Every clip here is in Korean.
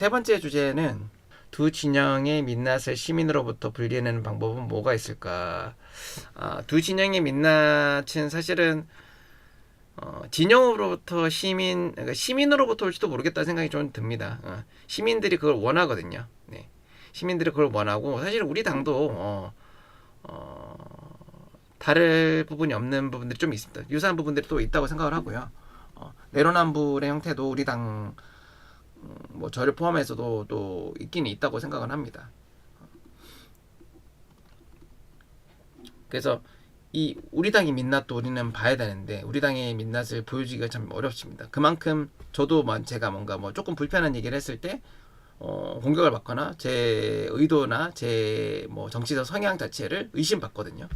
세 번째 주제는 두 진영의 민낯을 시민으로부터 분리해내는 방법은 뭐가 있을까? 두 진영의 민낯은 사실은 진영으로부터 그러니까 시민으로부터 올지도 모르겠다 생각이 좀 듭니다. 시민들이 그걸 원하거든요. 네. 시민들이 그걸 원하고 사실 우리 당도 다를 부분이 없는 부분들이 좀 있습니다. 유사한 부분들이 또 있다고 생각을 하고요. 내로남불의 형태도 우리 당 뭐 저를 포함해서도 또 있긴 있다고 생각을 합니다. 그래서 이 우리 당의 민낯도 우리는 봐야 되는데 우리 당의 민낯을 보여주기가 참 어렵습니다. 그만큼 저도 제가 뭔가 뭐 조금 불편한 얘기를 했을 때 공격을 받거나 제 의도나 제 뭐 정치적 성향 자체를 의심받거든요.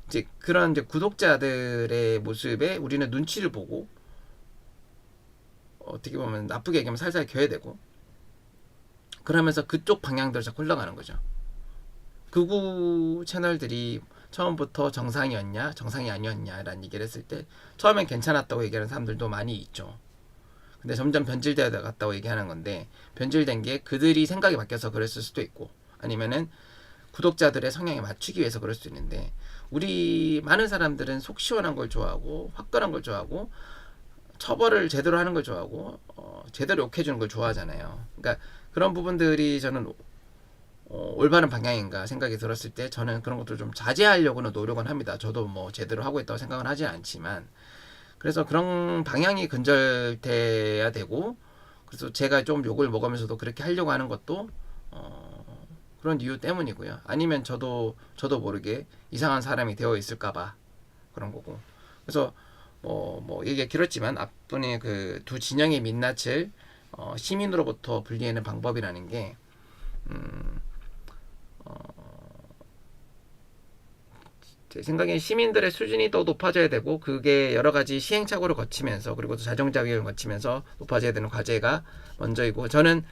이제 그런 이제 구독자들의 모습에 우리는 눈치를 보고 어떻게 보면 나쁘게 얘기하면 살살 겨야 되고 그러면서 그쪽 방향대로 자꾸 흘러가는 거죠. 극우 채널들이 처음부터 정상이었냐 정상이 아니었냐라는 얘기를 했을 때 처음엔 괜찮았다고 얘기하는 사람들도 많이 있죠. 근데 점점 변질되어 갔다고 얘기하는 건데 변질된 게 그들이 생각이 바뀌어서 그랬을 수도 있고 아니면은 구독자들의 성향에 맞추기 위해서 그럴 수도 있는데 우리 많은 사람들은 속 시원한 걸 좋아하고 화끈한 걸 좋아하고 처벌을 제대로 하는 걸 좋아하고 제대로 욕해주는 걸 좋아하잖아요. 그러니까 그런 부분들이 저는 올바른 방향인가 생각이 들었을 때 저는 그런 것들을 좀 자제하려고는 노력은 합니다. 저도 뭐 제대로 하고 있다고 생각은 하지 않지만 그래서 그런 방향이 근절돼야 되고 그래서 제가 좀 욕을 먹으면서도 그렇게 하려고 하는 것도 그런 이유 때문이고요. 아니면 저도 모르게 이상한 사람이 되어 있을까봐 그런 거고. 그래서 뭐 얘기가 길었지만 앞분의 그 두 진영의 민낯을 시민으로부터 분리하는 방법이라는 게 제 생각엔 시민들의 수준이 더 높아져야 되고 그게 여러 가지 시행착오를 거치면서 그리고 또 자정작용을 거치면서 높아져야 되는 과제가 먼저이고 저는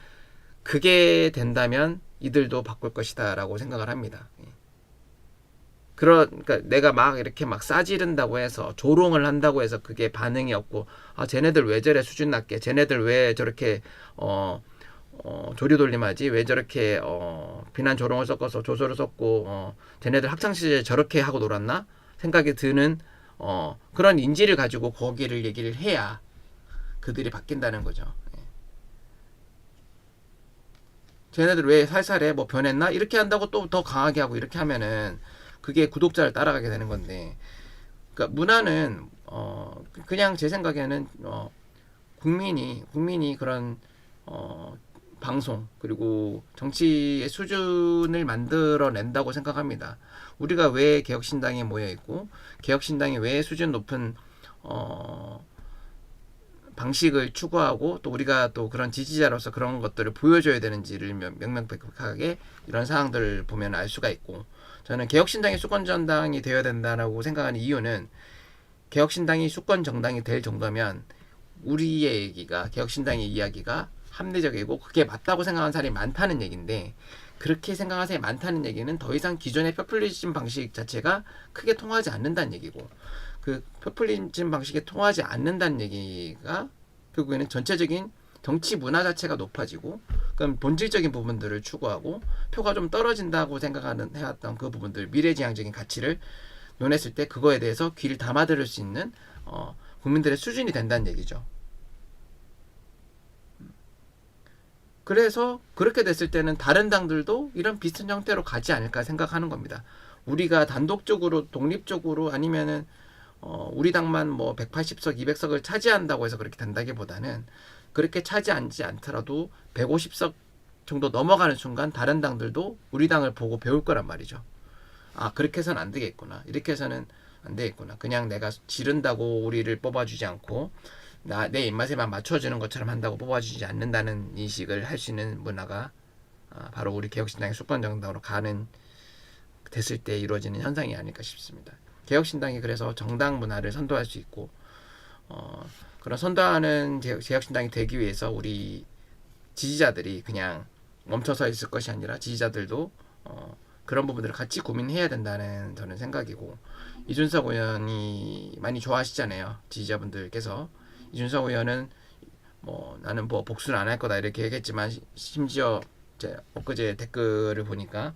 그게 된다면 이들도 바꿀 것이다라고 생각을 합니다. 그러니까 내가 막 이렇게 막 싸지른다고 해서 조롱을 한다고 해서 그게 반응이 없고 쟤네들 왜 저래 수준 낮게 쟤네들 왜 저렇게 조리돌림하지 왜 저렇게 비난 조롱을 섞어서 조소를 섞고 쟤네들 학창시절에 저렇게 하고 놀았나 생각이 드는 그런 인지를 가지고 거기를 얘기를 해야 그들이 바뀐다는 거죠. 쟤네들 왜 살살해 뭐 변했나 이렇게 한다고 또 더 강하게 하고 이렇게 하면은 그게 구독자를 따라가게 되는 건데 그러니까 문화는 그냥 제 생각에는 국민이 그런 방송 그리고 정치의 수준을 만들어낸다고 생각합니다. 우리가 왜 개혁신당에 모여 있고 개혁신당이 왜 수준 높은 방식을 추구하고 또 우리가 또 그런 지지자로서 그런 것들을 보여줘야 되는지를 명명백백하게 이런 사항들을 보면 알 수가 있고 저는 개혁신당이 수권정당이 되어야 된다고 생각하는 이유는 개혁신당이 수권정당이 될 정도면 우리의 얘기가 개혁신당의 이야기가 합리적이고 그게 맞다고 생각하는 사람이 많다는 얘기인데 그렇게 생각하는 사람이 많다는 얘기는 더 이상 기존의 포퓰리즘 방식 자체가 크게 통하지 않는다는 얘기고 그 포퓰리즘 방식에 통하지 않는다는 얘기가 결국에는 전체적인 정치 문화 자체가 높아지고 그럼 본질적인 부분들을 추구하고 표가 좀 떨어진다고 생각하는 해왔던 그 부분들 미래지향적인 가치를 논했을 때 그거에 대해서 귀를 담아들을 수 있는 국민들의 수준이 된다는 얘기죠. 그래서 그렇게 됐을 때는 다른 당들도 이런 비슷한 형태로 가지 않을까 생각하는 겁니다. 우리가 단독적으로 독립적으로 아니면은 우리 당만 뭐 180석, 200석을 차지한다고 해서 그렇게 된다기보다는 그렇게 차지하지 않더라도 150석 정도 넘어가는 순간 다른 당들도 우리 당을 보고 배울 거란 말이죠. 그렇게 해서는 안 되겠구나. 이렇게 해서는 안 되겠구나. 그냥 내가 지른다고 우리를 뽑아주지 않고 내 입맛에만 맞춰주는 것처럼 한다고 뽑아주지 않는다는 인식을 할 수 있는 문화가 바로 우리 개혁신당의 수권정당으로 가는 됐을 때 이루어지는 현상이 아닐까 싶습니다. 개혁신당이 그래서 정당 문화를 선도할 수 있고 그런 선도하는 개혁신당이 되기 위해서 우리 지지자들이 그냥 멈춰서 있을 것이 아니라 지지자들도 그런 부분들을 같이 고민해야 된다는 저는 생각이고 이준석 의원이 많이 좋아하시잖아요. 지지자분들께서 이준석 의원은 뭐 나는 뭐 복수는 안 할 거다 이렇게 얘기했지만 심지어 제 엊그제 댓글을 보니까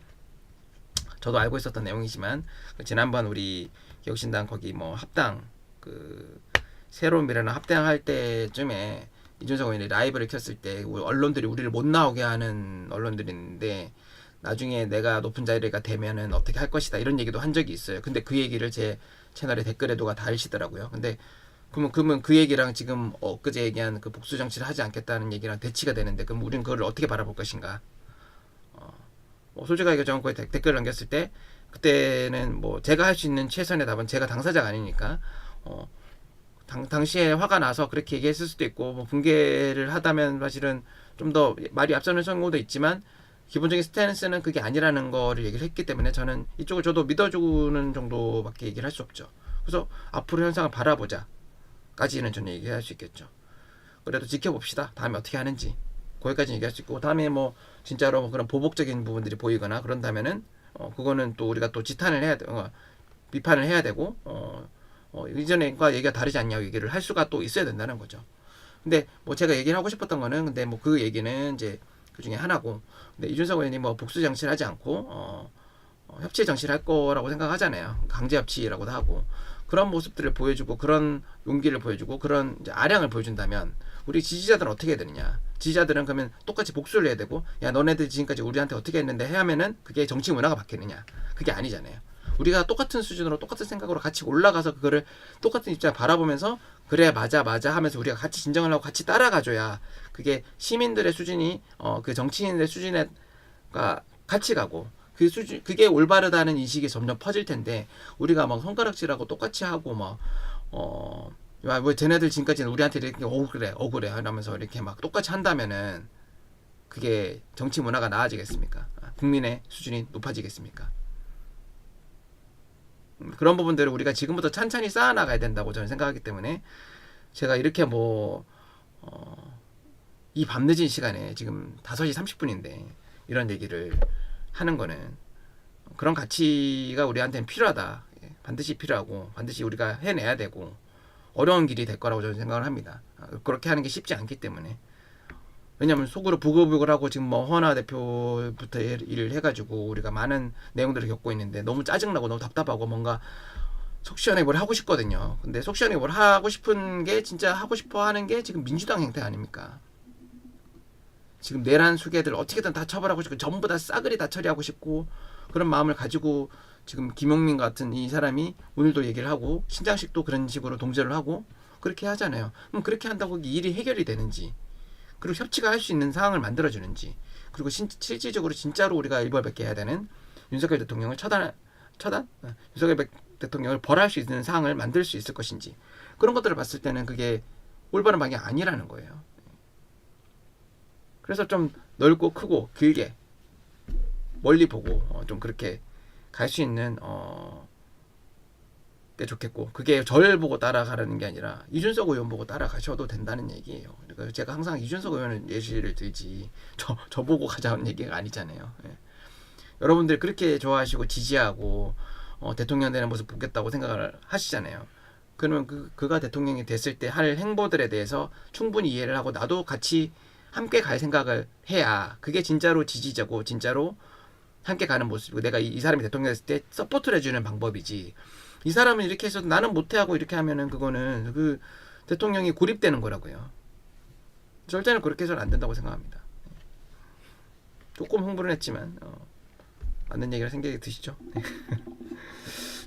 저도 알고 있었던 내용이지만 지난번 우리 개혁신당 거기 뭐 합당 그 새로운 미래나 합당할 때쯤에 이준석 의원이 라이브를 켰을 때 언론들이 우리를 못 나오게 하는 언론들이 있는데 나중에 내가 높은 자리가 되면은 어떻게 할 것이다 이런 얘기도 한 적이 있어요. 근데 그 얘기를 제 채널에 댓글에 누가 달시더라고요. 근데 그러면 그 얘기랑 지금 엊그제 얘기한 그 복수 정치를 하지 않겠다는 얘기랑 대치가 되는데 그럼 우리는 그걸 어떻게 바라볼 것인가? 뭐 솔직하게 저는 거에 댓글을 남겼을 때 그때는 뭐 제가 할 수 있는 최선의 답은 제가 당사자가 아니니까 당시에 화가 나서 그렇게 얘기했을 수도 있고 뭐 붕괴를 하다면 사실은 좀 더 말이 앞서는 경우도 있지만 기본적인 스탠스는 그게 아니라는 거를 얘기를 했기 때문에 저는 이쪽을 저도 믿어주는 정도밖에 얘기를 할 수 없죠. 그래서 앞으로 현상을 바라보자 까지는 저는 얘기할 수 있겠죠. 그래도 지켜봅시다. 다음에 어떻게 하는지 거기까지 얘기할 수 있고 다음에 뭐 진짜로 뭐 그런 보복적인 부분들이 보이거나 그런다면은 그거는 또 우리가 또 지탄을 해야 돼, 비판을 해야 되고 이전과 얘기가 다르지 않냐고 얘기를 할 수가 또 있어야 된다는 거죠. 근데 뭐 제가 얘기를 하고 싶었던 거는 근데 뭐 그 얘기는 이제 그 중에 하나고 근데 이준석 의원이 뭐 복수 정치를 하지 않고 협치 정치를 할 거라고 생각하잖아요. 강제 협치라고도 하고 그런 모습들을 보여주고 그런 용기를 보여주고 그런 이제 아량을 보여준다면 우리 지지자들은 어떻게 해야 되느냐? 지지자들은 그러면 똑같이 복수를 해야 되고 야 너네들 지금까지 우리한테 어떻게 했는데 해야 하면은 그게 정치 문화가 바뀌느냐? 그게 아니잖아요. 우리가 똑같은 수준으로 똑같은 생각으로 같이 올라가서 그거를 똑같은 입장을 바라보면서 그래 맞아 하면서 우리가 같이 진정을 하고 같이 따라가줘야 그게 시민들의 수준이 그 정치인의 수준에가 같이 가고 그 수준 그게 올바르다는 인식이 점점 퍼질 텐데 우리가 막 손가락질하고 똑같이 하고 뭐 쟤네들 지금까지는 우리한테 이렇게 억울해 하면서 이렇게 막 똑같이 한다면은 그게 정치 문화가 나아지겠습니까? 국민의 수준이 높아지겠습니까? 그런 부분들을 우리가 지금부터 찬찬히 쌓아나가야 된다고 저는 생각하기 때문에 제가 이렇게 이 밤늦은 시간에 지금 5시 30분인데 이런 얘기를 하는 거는 그런 가치가 우리한테는 필요하다. 반드시 필요하고 반드시 우리가 해내야 되고 어려운 길이 될 거라고 저는 생각을 합니다. 그렇게 하는 게 쉽지 않기 때문에 왜냐하면 속으로 부글부글하고 지금 뭐 허나 대표부터 일을 해가지고 우리가 많은 내용들을 겪고 있는데 너무 짜증나고 너무 답답하고 뭔가 속 시원하게 뭘 하고 싶거든요. 근데 속 시원하게 뭘 하고 싶은 게 진짜 하고 싶어 하는 게 지금 민주당 행태 아닙니까? 지금 내란 수개들 어떻게든 다 처벌하고 싶고 전부 다 싸그리 다 처리하고 싶고 그런 마음을 가지고 지금 김용민 같은 이 사람이 오늘도 얘기를 하고 신장식도 그런 식으로 동조를 하고 그렇게 하잖아요. 그럼 그렇게 한다고 일이 해결이 되는지 그리고 협치가 할 수 있는 상황을 만들어주는지 그리고 실질적으로 진짜로 우리가 일벌백계 해야 되는 윤석열 대통령을 윤석열 대통령을 벌할 수 있는 상황을 만들 수 있을 것인지 그런 것들을 봤을 때는 그게 올바른 방향이 아니라는 거예요. 그래서 좀 넓고 크고 길게 멀리 보고 좀 그렇게 갈 수 있는 게 좋겠고 그게 저를 보고 따라가라는 게 아니라 이준석 의원 보고 따라가셔도 된다는 얘기예요. 그러니까 제가 항상 이준석 의원은 예시를 들지 저 보고 가자는 얘기가 아니잖아요. 예. 여러분들 그렇게 좋아하시고 지지하고 대통령 되는 모습 보겠다고 생각을 하시잖아요. 그러면 그가 대통령이 됐을 때 할 행보들에 대해서 충분히 이해를 하고 나도 같이 함께 갈 생각을 해야 그게 진짜로 지지자고 진짜로 함께 가는 모습이고 내가 이 사람이 대통령 됐을 때 서포트를 해주는 방법이지 이 사람은 이렇게 해서 나는 못해하고 이렇게 하면은 그거는 그 대통령이 고립되는 거라고요. 절대로 그렇게 해서는 안 된다고 생각합니다. 조금 홍보를 했지만 맞는 얘기라 생각이 드시죠?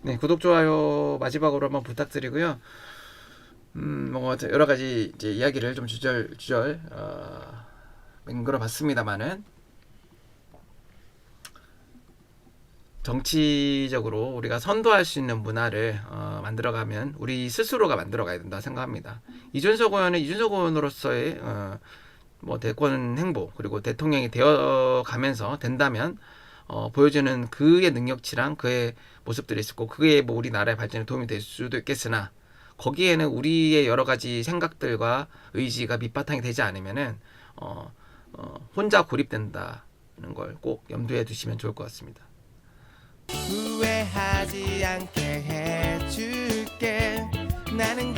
네, 구독 좋아요 마지막으로 한번 부탁드리고요. 뭐 여러 가지 이제 이야기를 좀 주절 맹글어 봤습니다만은 정치적으로 우리가 선도할 수 있는 문화를 만들어가면 우리 스스로가 만들어가야 된다 생각합니다. 이준석 의원은 이준석 의원으로서의 뭐 대권 행보 그리고 대통령이 되어가면서 된다면 보여주는 그의 능력치랑 그의 모습들이 있을 거고 그게 뭐 우리나라의 발전에 도움이 될 수도 있겠으나 거기에는 우리의 여러 가지 생각들과 의지가 밑바탕이 되지 않으면은 혼자 고립된다는 걸 꼭 염두에 두시면 좋을 것 같습니다. 후회하지 않게 해줄게 나는